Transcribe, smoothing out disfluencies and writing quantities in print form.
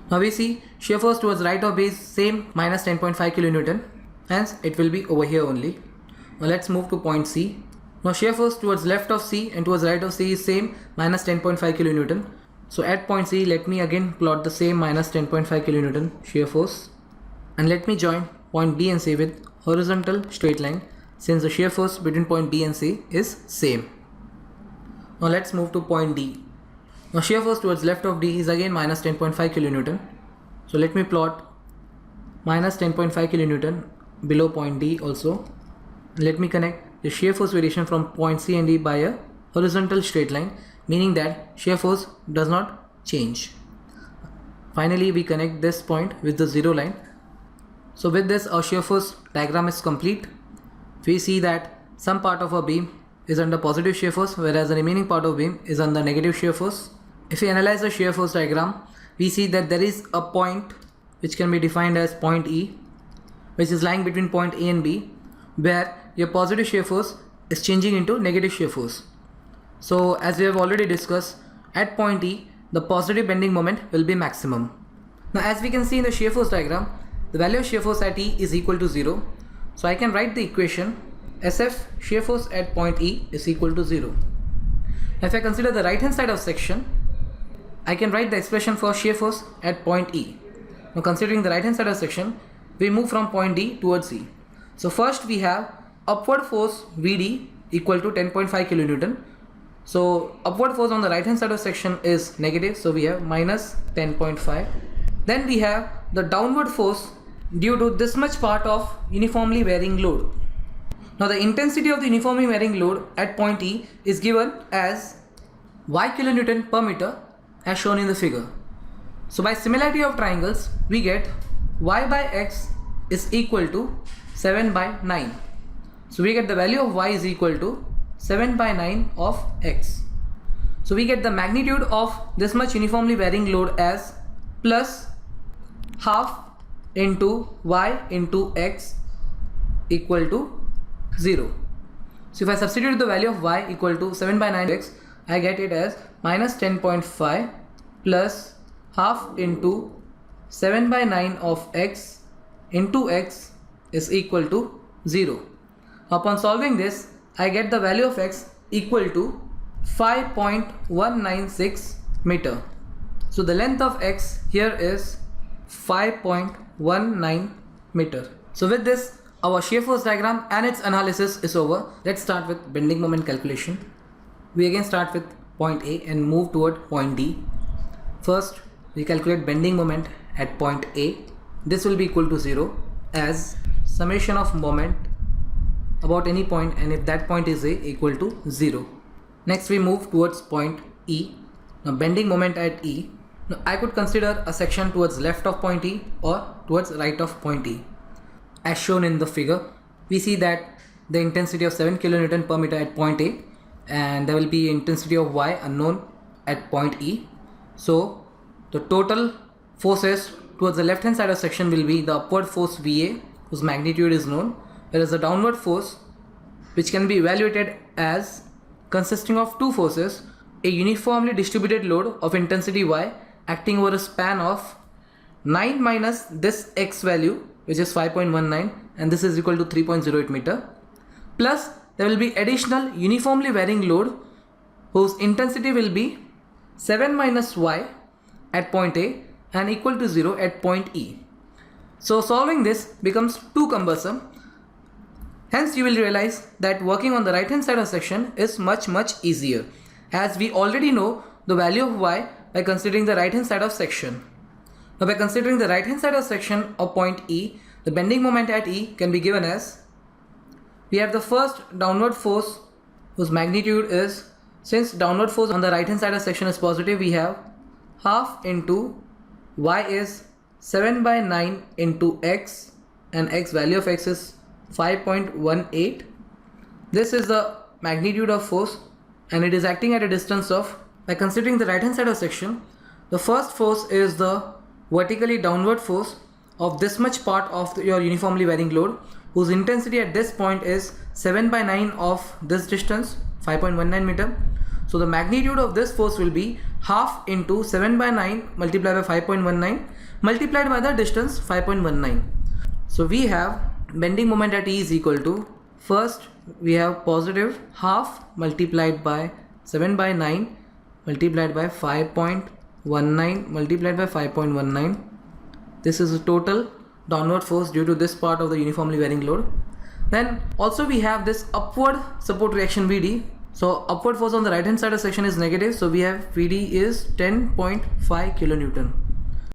Now we see shear force towards right of B is same, minus 10.5 kilonewton. Hence it will be over here only. Now let's move to point C. Now shear force towards left of C and towards right of C is same, minus 10.5 kilonewton. So at point C, let me again plot the same minus 10.5 kilonewton shear force. And let me join point B and C with horizontal straight line, since the shear force between point B and C is same. Now let's move to point D. Now shear force towards left of D is again minus 10.5 kilonewton. So let me plot minus 10.5 kilonewton below point D also. Let me connect the shear force variation from point C and D by a horizontal straight line, meaning that shear force does not change. Finally, we connect this point with the zero line. So with this, our shear force diagram is complete. We see that some part of our beam is under positive shear force, whereas the remaining part of beam is under negative shear force. If we analyze the shear force diagram, we see that there is a point which can be defined as point E, which is lying between point A and B, where your positive shear force is changing into negative shear force. So as we have already discussed, at point E, the positive bending moment will be maximum. Now as we can see in the shear force diagram, the value of shear force at E is equal to 0. So I can write the equation SF shear force at point E is equal to 0. If I consider the right hand side of section, I can write the expression for shear force at point E. Now considering the right hand side of section, we move from point D towards E. So first we have upward force VD equal to 10.5 kilonewton. So upward force on the right hand side of section is negative, so we have minus 10.5. Then we have the downward force due to this much part of uniformly varying load. Now the intensity of the uniformly varying load at point E is given as Y kilonewton per meter as shown in the figure. So by similarity of triangles, we get Y by X is equal to 7 by 9. So we get the value of Y is equal to 7 by 9 of X. So we get the magnitude of this much uniformly varying load as plus half into Y into X equal to 0. So if I substitute the value of Y equal to 7 by 9 X, I get it as minus 10.5 plus half into 7 by 9 of X into X is equal to 0. Upon solving this, I get the value of X equal to 5.196 meter. So the length of X here is 5.19 meter. So with this, our shear force diagram and its analysis is over. Let's start with bending moment calculation. We again start with point A and move toward point D. First, we calculate bending moment at point A. This will be equal to 0 as summation of moment about any point, and if that point is A, equal to 0. Next we move towards point E. Now bending moment at E. Now I could consider a section towards left of point E or towards right of point E. As shown in the figure, we see that the intensity of 7 kilonewton per meter at point A, and there will be intensity of Y unknown at point E. So the total forces towards the left hand side of section will be the upward force VA, whose magnitude is known, whereas the downward force, which can be evaluated as consisting of two forces, a uniformly distributed load of intensity Y acting over a span of 9 minus this X value, which is 5.19, and this is equal to 3.08 meter, plus there will be additional uniformly varying load whose intensity will be 7 minus Y at point A and equal to 0 at point E. So solving this becomes too cumbersome. Hence you will realize that working on the right hand side of section is much easier, as we already know the value of Y by considering the right hand side of section. Now by considering the right hand side of section of point E, the bending moment at E can be given as, we have the first downward force whose magnitude is, since downward force on the right hand side of section is positive, we have half into Y is 7 by 9 into X, and X value of X is 5.18. This is the magnitude of force, and it is acting at a distance of, by considering the right hand side of section, the first force is the vertically downward force of this much part of your uniformly varying load, whose intensity at this point is 7 by 9 of this distance, 5.19 meter. So the magnitude of this force will be half into 7 by 9 multiplied by 5.19 multiplied by the distance 5.19. So we have bending moment at E is equal to, first we have positive half multiplied by 7 by 9 multiplied by 5.19 multiplied by 5.19. This is the total downward force due to this part of the uniformly varying load. Then also we have this upward support reaction Vd. So upward force on the right hand side of section is negative, so we have Vd is 10.5 kilonewton.